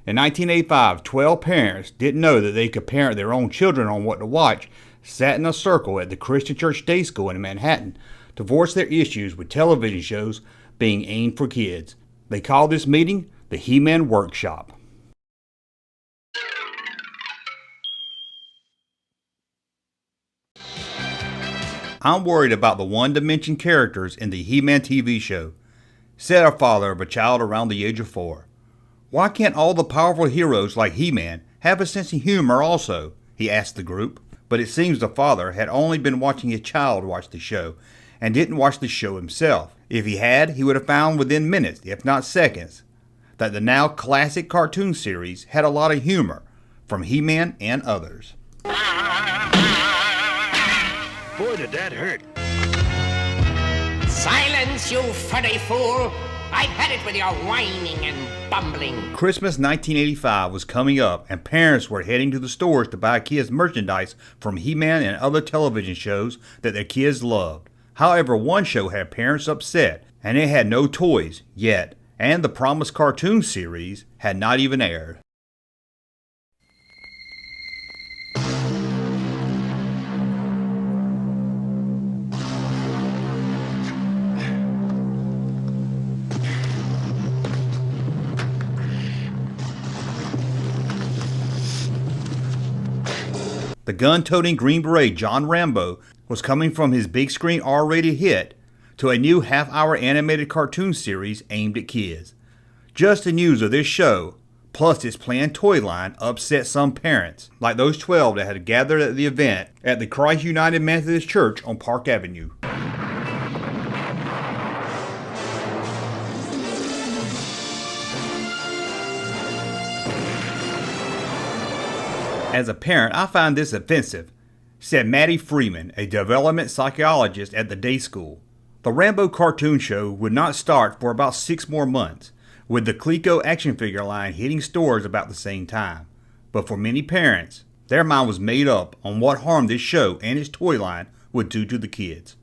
In 1985, 12 parents didn't know that they could parent their own children on what to watch, sat in a circle at the Christian Church Day School in Manhattan to voice their issues with television shows being aimed for kids. They called this meeting the He-Man Workshop. I'm worried about the one-dimension characters in the He-Man TV show, said a father of a child around the age of 4. Why can't all the powerful heroes like He-Man have a sense of humor also? He asked the group. But it seems the father had only been watching his child watch the show and didn't watch the show himself. If he had, he would have found within minutes, if not seconds, that the now classic cartoon series had a lot of humor from He-Man and others. Boy, did that hurt. Silence, you furry fool! I've had it with your whining and bumbling. Christmas 1985 was coming up, and parents were heading to the stores to buy kids merchandise from He-Man and other television shows that their kids loved. However, one show had parents upset, and it had no toys yet, and the promised cartoon series had not even aired. The gun-toting Green Beret John Rambo was coming from his big screen R-rated hit to a new half-hour animated cartoon series aimed at kids. Just the news of this show, plus its planned toy line, upset some parents, like those 12 that had gathered at the event at the Christ United Methodist Church on Park Avenue. As a parent, I find this offensive, said Maddie Freeman, a development psychologist at the day school. The Rambo cartoon show would not start for about 6 more months, with the Clico action figure line hitting stores about the same time. But for many parents, their mind was made up on what harm this show and its toy line would do to the kids.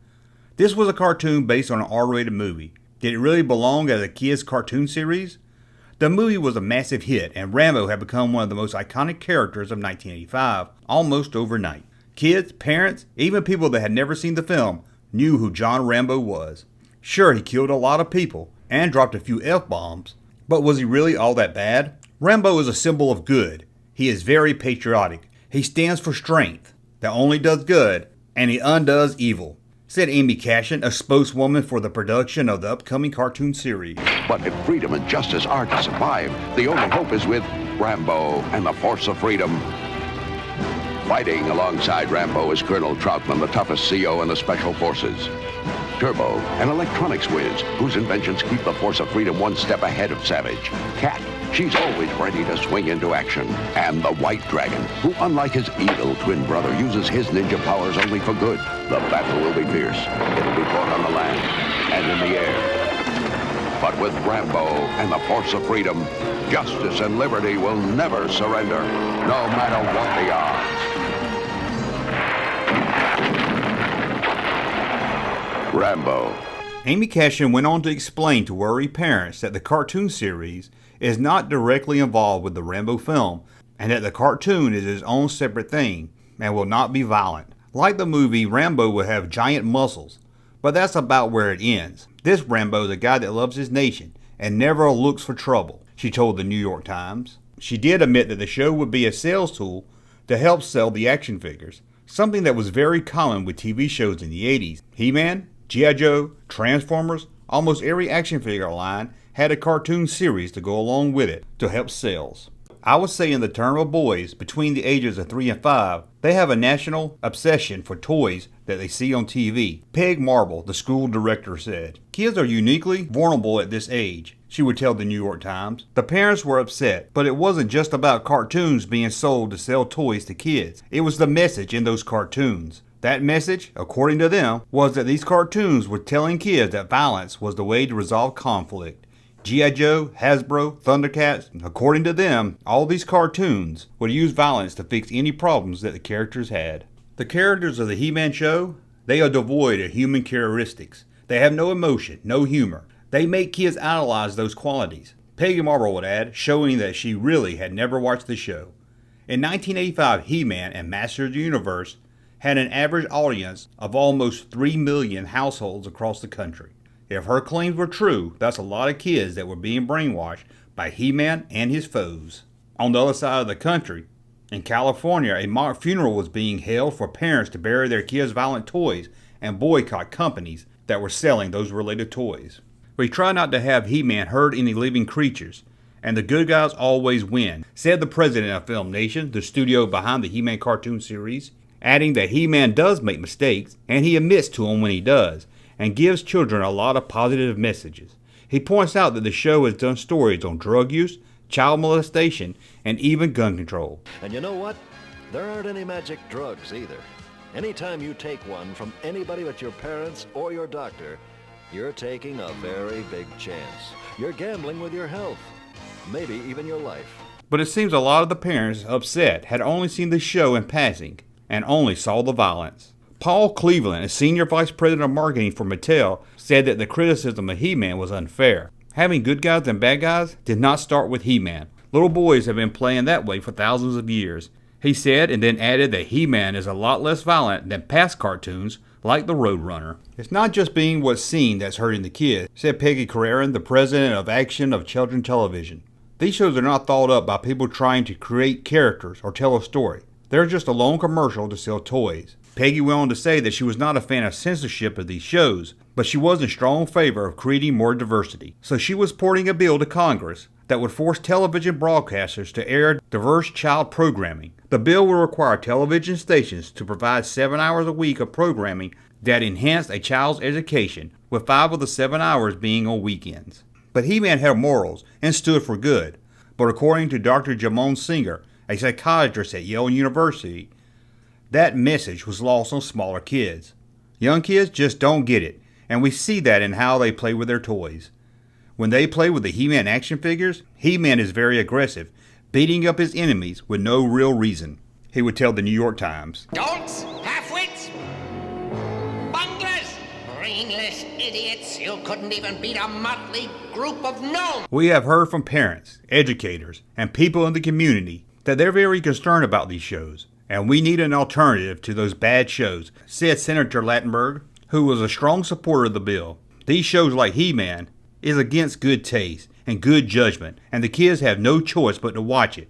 This was a cartoon based on an R-rated movie. Did it really belong as a kids' cartoon series? The movie was a massive hit, and Rambo had become one of the most iconic characters of 1985 almost overnight. Kids, parents, even people that had never seen the film knew who John Rambo was. Sure, he killed a lot of people and dropped a few F-bombs, but was he really all that bad? Rambo is a symbol of good. He is very patriotic. He stands for strength that only does good, and he undoes evil, said Amy Cashin, a spokeswoman for the production of the upcoming cartoon series. But if freedom and justice are to survive, the only hope is with Rambo and the Force of Freedom. Fighting alongside Rambo is Colonel Troutman, the toughest CO in the Special Forces. Turbo, an electronics whiz, whose inventions keep the Force of Freedom one step ahead of Savage. Cat, she's always ready to swing into action. And the White Dragon, who unlike his evil twin brother, uses his ninja powers only for good. The battle will be fierce. It'll be fought on the land and in the air. But with Rambo and the Force of Freedom, justice and liberty will never surrender, no matter what the odds. Rambo. Amy Cashin went on to explain to worried parents that the cartoon series is not directly involved with the Rambo film, and that the cartoon is its own separate thing and will not be violent. Like the movie, Rambo will have giant muscles, but that's about where it ends. This Rambo is a guy that loves his nation and never looks for trouble, she told the New York Times. She did admit that the show would be a sales tool to help sell the action figures, something that was very common with TV shows in the 80s. He-Man, G.I. Joe, Transformers, almost every action figure line had a cartoon series to go along with it to help sales. I would say in the term of boys between the ages of 3 and 5, they have a national obsession for toys that they see on TV. Peg Marble, the school director, said, "Kids are uniquely vulnerable at this age," she would tell the New York Times. The parents were upset, but it wasn't just about cartoons being sold to sell toys to kids. It was the message in those cartoons. That message, according to them, was that these cartoons were telling kids that violence was the way to resolve conflict. G.I. Joe, Hasbro, Thundercats, according to them, all these cartoons would use violence to fix any problems that the characters had. The characters of the He-Man show, they are devoid of human characteristics. They have no emotion, no humor. They make kids idolize those qualities. Peggy Marble would add, showing that she really had never watched the show. In 1985, He-Man and Masters of the Universe had an average audience of almost 3 million households across the country. If her claims were true, that's a lot of kids that were being brainwashed by He-Man and his foes. On the other side of the country, in California, a mock funeral was being held for parents to bury their kids' violent toys and boycott companies that were selling those related toys. We try not to have He-Man hurt any living creatures, and the good guys always win, said the president of Film Nation, the studio behind the He-Man cartoon series, adding that He-Man does make mistakes, and he admits to them when he does, and gives children a lot of positive messages. He points out that the show has done stories on drug use, child molestation, and even gun control. And you know what? There aren't any magic drugs either. Anytime you take one from anybody but your parents or your doctor, you're taking a very big chance. You're gambling with your health, maybe even your life. But it seems a lot of the parents upset had only seen the show in passing and only saw the violence. Paul Cleveland, a senior vice president of marketing for Mattel, said that the criticism of He-Man was unfair. Having good guys and bad guys did not start with He-Man. Little boys have been playing that way for thousands of years. He said, and then added that He-Man is a lot less violent than past cartoons like the Roadrunner. It's not just being what's seen that's hurting the kids, said Peggy Carreran, the president of Action of Children Television. These shows are not thought up by people trying to create characters or tell a story. They're just a lone commercial to sell toys. Peggy went on to say that she was not a fan of censorship of these shows, but she was in strong favor of creating more diversity. So she was porting a bill to Congress that would force television broadcasters to air diverse child programming. The bill would require television stations to provide 7 hours a week of programming that enhanced a child's education, with 5 of the 7 hours being on weekends. But He-Man had morals and stood for good. But according to Dr. Jamon Singer, a psychiatrist at Yale University, that message was lost on smaller kids. Young kids just don't get it, and we see that in how they play with their toys. When they play with the He-Man action figures, He-Man is very aggressive, beating up his enemies with no real reason. He would tell the New York Times. Dolts, half-wits, bunglers, brainless idiots. You couldn't even beat a motley group of gnomes. We have heard from parents, educators, and people in the community that they're very concerned about these shows, and we need an alternative to those bad shows, said Senator Lattenberg, who was a strong supporter of the bill. These shows like He-Man is against good taste and good judgment, and the kids have no choice but to watch it,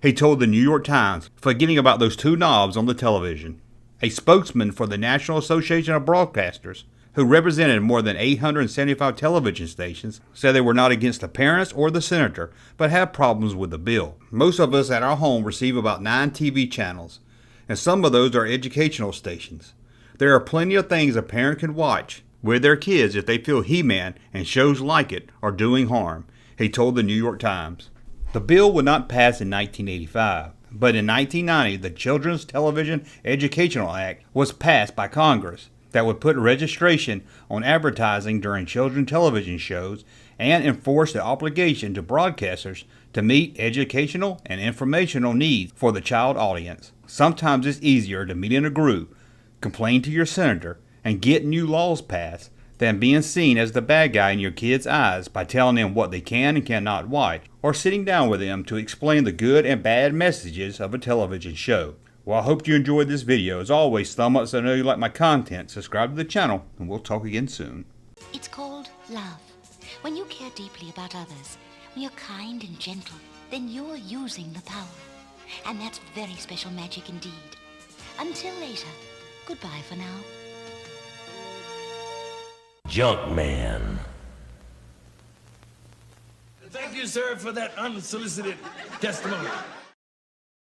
he told the New York Times, forgetting about those 2 knobs on the television. A spokesman for the National Association of Broadcasters, who represented more than 875 television stations, said they were not against the parents or the senator, but have problems with the bill. Most of us at our home receive about 9 TV channels, and some of those are educational stations. There are plenty of things a parent can watch with their kids if they feel He-Man and shows like it are doing harm, he told the New York Times. The bill would not pass in 1985, but in 1990 the Children's Television Educational Act was passed by Congress that would put registration on advertising during children's television shows and enforce the obligation to broadcasters to meet educational and informational needs for the child audience. Sometimes it's easier to meet in a group, complain to your senator, and get new laws passed than being seen as the bad guy in your kids' eyes by telling them what they can and cannot watch, or sitting down with them to explain the good and bad messages of a television show. Well, I hope you enjoyed this video. As always, thumb up so I know you like my content, subscribe to the channel, and we'll talk again soon. It's called love. When you care deeply about others, when you're kind and gentle, then you're using the power. And that's very special magic indeed. Until later, goodbye for now. Junkman. Thank you, sir, for that unsolicited testimony.